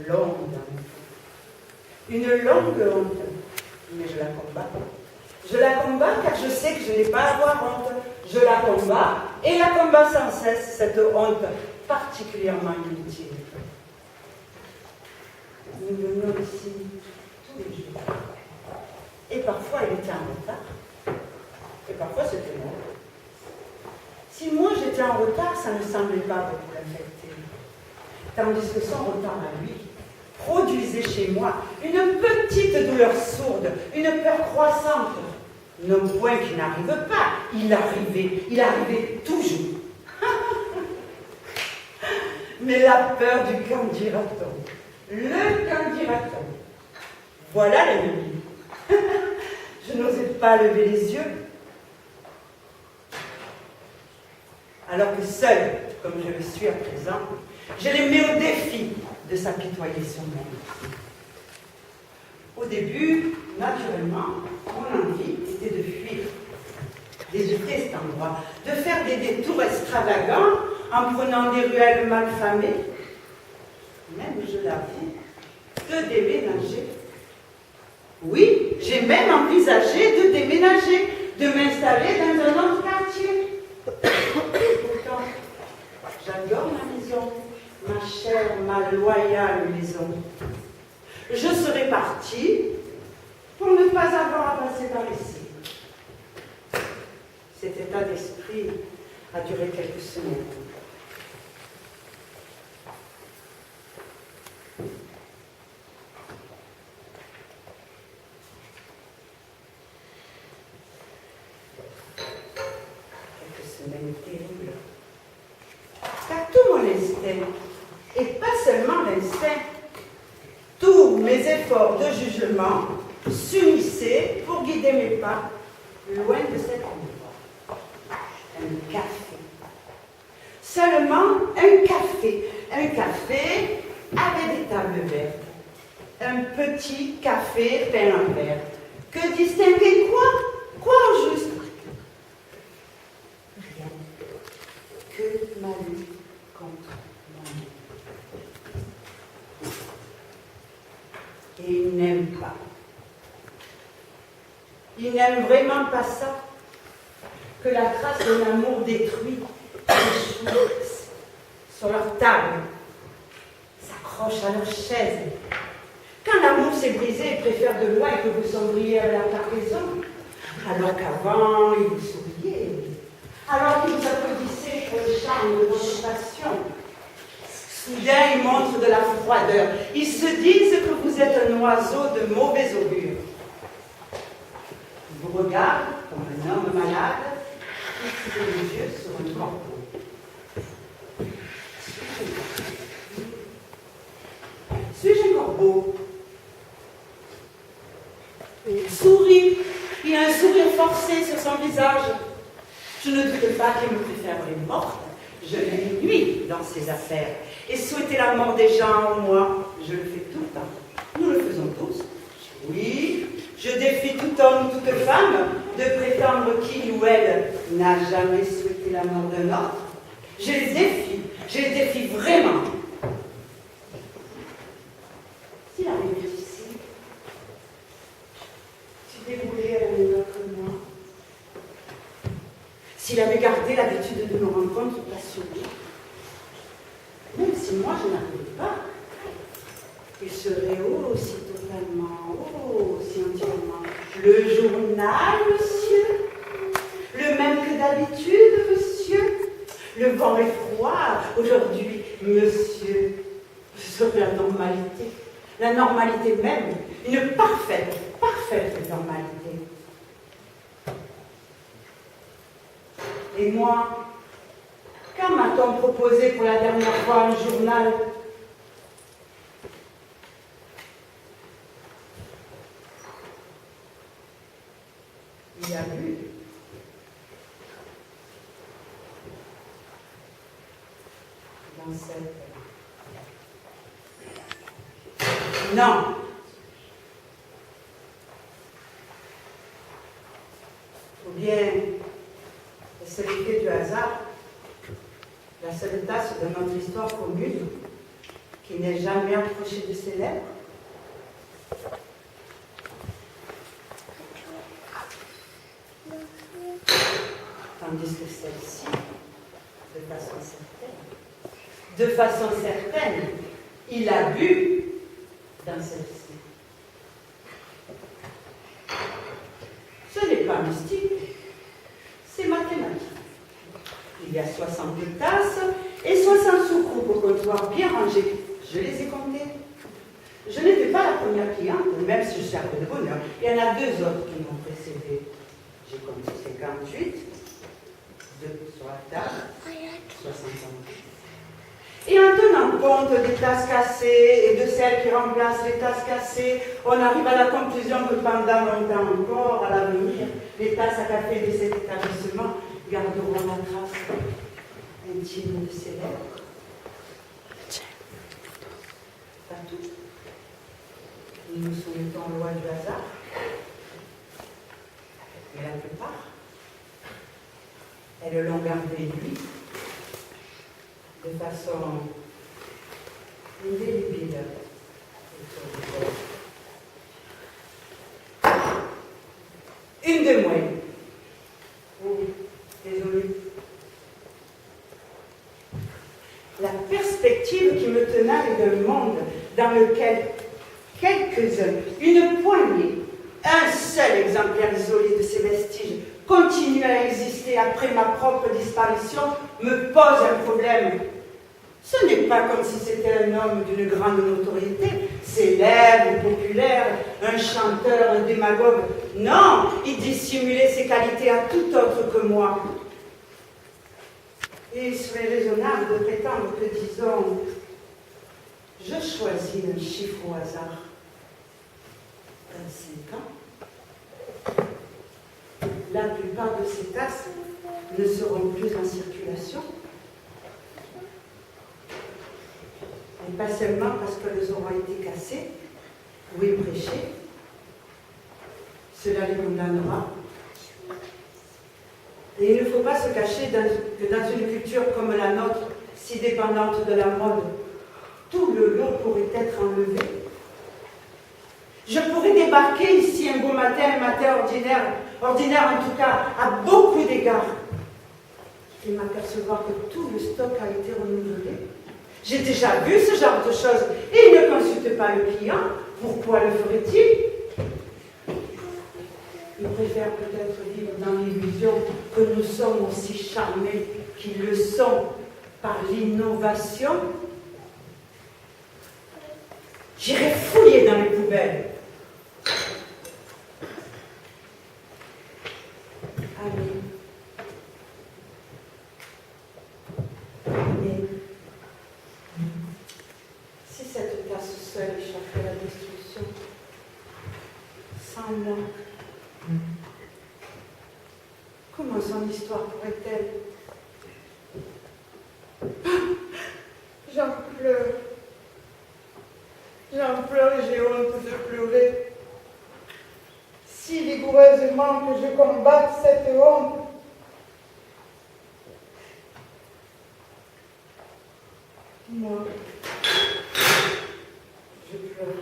longue honte. Une longue honte, mais je la combats. Je la combats car je sais que je n'ai pas à avoir honte. Je la combats et la combats sans cesse, cette honte particulièrement inutile. Nous venions ici tous les jours. Et parfois il était en retard. Et parfois c'était moi. Si moi j'étais en retard, ça ne semblait pas beaucoup l'affecter. Tandis que son retard à lui produisait chez moi une petite douleur sourde, une peur croissante. Non point qu'il n'arrive pas, il arrivait toujours. Mais la peur du qu'en dira-t-on? Le qu'en dira-t-on? Voilà l'ennemi. Je n'osais pas lever les yeux. Alors que seul, comme je le suis à présent, je les mets au défi de s'apitoyer sur moi. Au début, naturellement, mon envie était de fuir, d'éviter cet endroit, de faire des détours extravagants en prenant des ruelles malfamées, même, je l'avoue, de déménager. Oui, j'ai même envisagé de déménager, de m'installer dans un autre quartier. Pourtant, j'adore ma maison, ma chère, ma loyale maison. Je serais partie pour ne pas avoir à passer par ici. Cet état d'esprit a duré quelques semaines. Quelques semaines terribles. Car tout mon instinct, et pas seulement l'instinct, tous mes efforts de jugement s'unissaient pour guider mes pas loin de cet endroit. Un café. Seulement un café. Un café avec des tables vertes. Un petit café peint en vert. Que distinguer quoi? Quoi au juste? Rien. Que ma lutte contre moi-même. Et il n'aime pas. Il n'aime vraiment pas ça. Que la trace de l'amour détruit échoue sur leur table, s'accroche à leur chaise. Quand l'amour s'est brisé, ils préfèrent de loin que vous sombriez à la cargaison, alors qu'avant, ils vous souriaient, alors qu'ils vous applaudissaient pour le charme de votre passion. Soudain, ils montrent de la froideur. Ils se disent que vous êtes un oiseau de mauvais augure. Ils vous regardent comme un homme malade, fixé les yeux sur un corbeau. Suis-je un corbeau? Il sourit. Il a un sourire forcé sur son visage. Je ne doute pas qu'il me préférerait morte. Je m'ennuie dans ses affaires. Et souhaiter la mort des gens, moi, je le fais tout le temps. Nous le faisons tous. Oui, je défie tout homme, toute femme de prétendre qu'il ou elle n'a jamais souhaité la mort d'un autre. Je les défie vraiment. S'il arrivait ici, s'il déboulait à la même heure que moi, s'il avait gardé l'habitude de nos rencontres passionnées, même si moi je n'arrivais pas, il serait aussi totalement, aussi entièrement. Le journal, monsieur, le même que d'habitude, monsieur. Le vent est froid aujourd'hui, monsieur. Ce serait la normalité même, une parfaite normalité. Et moi, quand m'a-t-on proposé pour la dernière fois un journal? Il y a eu dans cette... Non. Ou bien, c'est l'effet du hasard, la seule tasse de notre histoire commune, qui n'est jamais approché de ses lèvres. Tandis que celle-ci, de façon certaine, il a bu dans celle-ci. Ce n'est pas mystique, c'est mathématique. Il y a 62 tasses et 60 soucoupes au comptoir bien rangées. Je les ai comptées. Je n'étais pas la première cliente, même si je suis un peu de bonheur. Il y en a 2 autres qui m'ont précédée. J'ai compté 58, 2 sur la table, 60. Et en tenant compte des tasses cassées et de celles qui remplacent les tasses cassées, on arrive à la conclusion que pendant longtemps encore, à l'avenir, les tasses à café de cet établissement garderont la trace intime de ses lèvres. Pas tout. Nous nous soumettons aux lois du hasard. Mais la plupart, elles l'ont gardé lui, de façon indélébile autour du corps. Une de moins. Oh, désolée. La perspective qui me tenait d'un monde dans lequel quelques-uns, une poignée, un seul exemplaire isolé de ces vestiges continue à exister après ma propre disparition me pose un problème. Ce n'est pas comme si c'était un homme d'une grande notoriété, célèbre, populaire, un chanteur, un démagogue. Non, il dissimulait ses qualités à tout autre que moi. Et il serait raisonnable de prétendre que, disons, je choisis un chiffre au hasard. 25 ans. La plupart de ces tasses ne seront plus en circulation. Et pas seulement parce qu'elles auront été cassées ou ébréchées. Cela les condamnera. Et il ne faut pas se cacher que dans une culture comme la nôtre, si dépendante de la mode, tout le lot pourrait être enlevé. Je pourrais débarquer ici un beau matin, un matin ordinaire en tout cas, à beaucoup d'égards, et m'apercevoir que tout le stock a été renouvelé. J'ai déjà vu ce genre de choses, et il ne consulte pas le client. Pourquoi le ferait-il? Il préfère peut-être vivre dans l'illusion que nous sommes aussi charmés qu'ils le sont par l'innovation. J'irai fouiller dans les poubelles. Allez. Mais si cette tasse seule échappait à la destruction, sans moi, comment son histoire pourrait-elle? J'en pleure. J'en pleure et j'ai honte de pleurer. Si vigoureusement que je combatte cette honte, moi, je pleure.